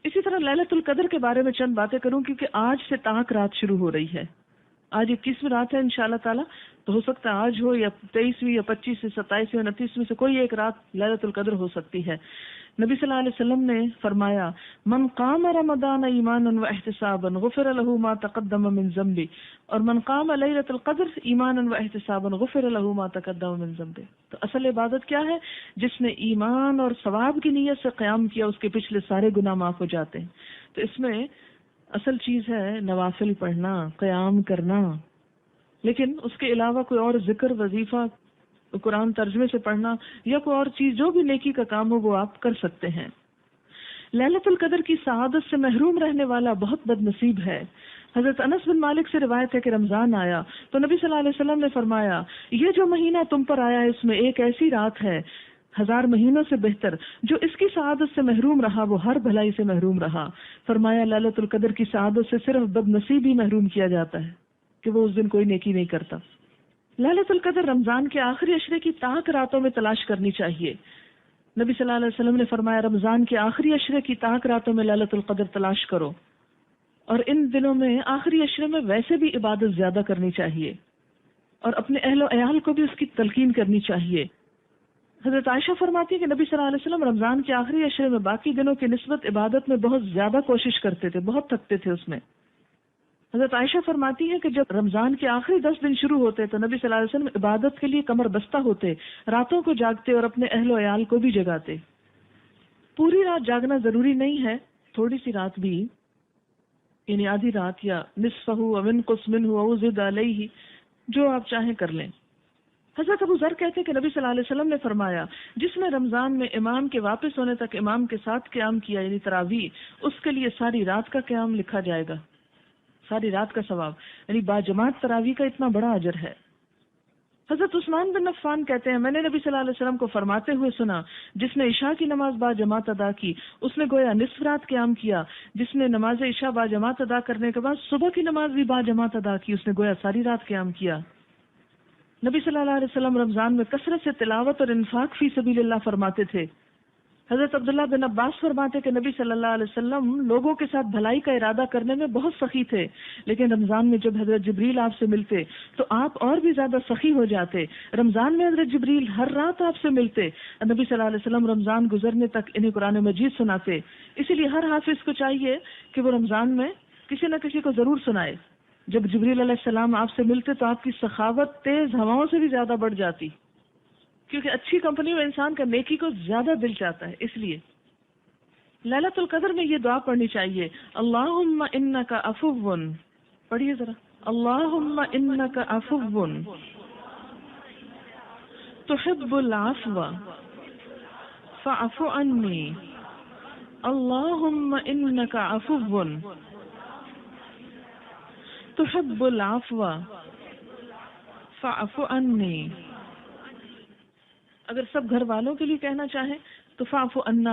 اسی طرح ليلۃ القدر کے بارے میں چند باتیں کروں کیونکہ آج سے تاک رات شروع ہو رہی ہے. آج 21ویں رات ہے انشاءاللہ تعالی، تو ہو سکتا ہے آج ہو یا 23ویں یا 25ویں 27ویں 29ویں سے کوئی ایک رات ليلۃ القدر ہو سکتی ہے. نبی صلی اللہ علیہ وسلم نے فرمایا من قام رمضان ایمانا واحتسابا غفر له ما تقدم من ذنبه، اور من قام لیلۃ القدر ایمانا واحتسابا غفر له ما تقدم من ذنبه. تو اصل عبادت کیا ہے؟ جس نے ایمان اور ثواب کی نیت سے قیام کیا اس کے پچھلے سارے گناہ معاف ہو جاتے ہیں. تو اس میں اصل چیز ہے نوافل پڑھنا، قیام کرنا، لیکن اس کے علاوہ کوئی اور ذکر، وظیفہ، قرآن ترجمے سے پڑھنا یا کوئی اور چیز جو بھی نیکی کا کام ہو وہ آپ کر سکتے ہیں. ليلۃ القدر کی سعادت سے محروم رہنے والا بہت بد نصیب ہے. حضرت انس بن مالک سے روایت ہے کہ رمضان آیا تو نبی صلی اللہ علیہ وسلم نے فرمایا یہ جو مہینہ تم پر آیا اس میں ایک ایسی رات ہے 1000 مہینوں سے بہتر، جو اس کی سعادت سے محروم رہا وہ ہر بھلائی سے محروم رہا. فرمایا ليلۃ القدر کی سعادت سے صرف بد نصیب ہی محروم کیا جاتا ہے کہ وہ اس دن کوئی نیکی نہیں کرتا. ليلۃ القدر رمضان کے آخری عشرے کی تاک راتوں میں تلاش کرنی چاہیے. نبی صلی اللہ علیہ وسلم نے فرمایا رمضان کے آخری عشرے کی تاک راتوں میں ليلۃ القدر تلاش کرو، اور ان دنوں میں آخری عشرے میں ویسے بھی عبادت زیادہ کرنی چاہیے اور اپنے اہل و عیال کو بھی اس کی تلقین کرنی چاہیے. حضرت عائشہ فرماتی ہے کہ نبی صلی اللہ علیہ وسلم رمضان کے آخری عشرے میں باقی دنوں کی نسبت عبادت میں بہت زیادہ کوشش کرتے تھے، بہت تھکتے تھے اس میں. حضرت عائشہ فرماتی ہے کہ جب رمضان کے آخری 10 دن شروع ہوتے تو نبی صلی اللہ علیہ وسلم عبادت کے لیے کمر بستہ ہوتے، راتوں کو جاگتے اور اپنے اہل و عیال کو بھی جگاتے. پوری رات جاگنا ضروری نہیں ہے، تھوڑی سی رات بھی، یعنی آدھی رات یا نصفہ او انقص منہ او زد علیہ، جو آپ چاہیں کر لیں. حضرت ابو ذر کہتے ہیں کہ نبی صلی اللہ علیہ وسلم نے فرمایا جس نے رمضان میں امام کے واپس ہونے تک امام کے ساتھ قیام کیا یعنی تراویح، اس کے لیے ساری رات کا قیام لکھا جائے گا، ساری رات کا ثواب، یعنی باجماعت تراویح کا اتنا بڑا اجر ہے. حضرت عثمان بن عفان کہتے ہیں میں نے نبی صلی اللہ علیہ وسلم کو فرماتے ہوئے سنا جس نے عشاء کی نماز با جماعت ادا کی اس نے گویا نصف رات قیام کیا، جس نے نماز عشاء با جماعت ادا کرنے کے بعد صبح کی نماز بھی با جماعت ادا کی اس نے گویا ساری رات قیام کیا. نبی صلی اللہ علیہ وسلم رمضان میں کثرت سے تلاوت اور انفاق فی سبیل اللہ فرماتے تھے. حضرت عبداللہ بن عباس فرماتے کہ نبی صلی اللہ علیہ وسلم لوگوں کے ساتھ بھلائی کا ارادہ کرنے میں بہت سخی تھے، لیکن رمضان میں جب حضرت جبریل آپ سے ملتے تو آپ اور بھی زیادہ سخی ہو جاتے. رمضان میں حضرت جبریل ہر رات آپ سے ملتے، نبی صلی اللہ علیہ وسلم رمضان گزرنے تک انہیں قرآن مجید سناتے. اسی لیے ہر حافظ کو چاہیے کہ وہ رمضان میں کسی نہ کسی کو ضرور سنائے. جب جبریل علیہ السلام آپ سے ملتے تو آپ کی سخاوت تیز ہواؤں سے بھی زیادہ بڑھ جاتی، کیونکہ اچھی کمپنی میں انسان کا نیکی کو زیادہ دل چاہتا ہے. اس لیے ليلۃ القدر میں یہ دعا پڑھنی چاہیے اللہم انک عفو، پڑھیے ذرا، اللہم انک عفو تحب العفو فاعف عنی، اللہم انک عفو تحب العفو فاعف عنی. اگر سب گھر والوں کے لیے کہنا چاہیں تو فاعف عنا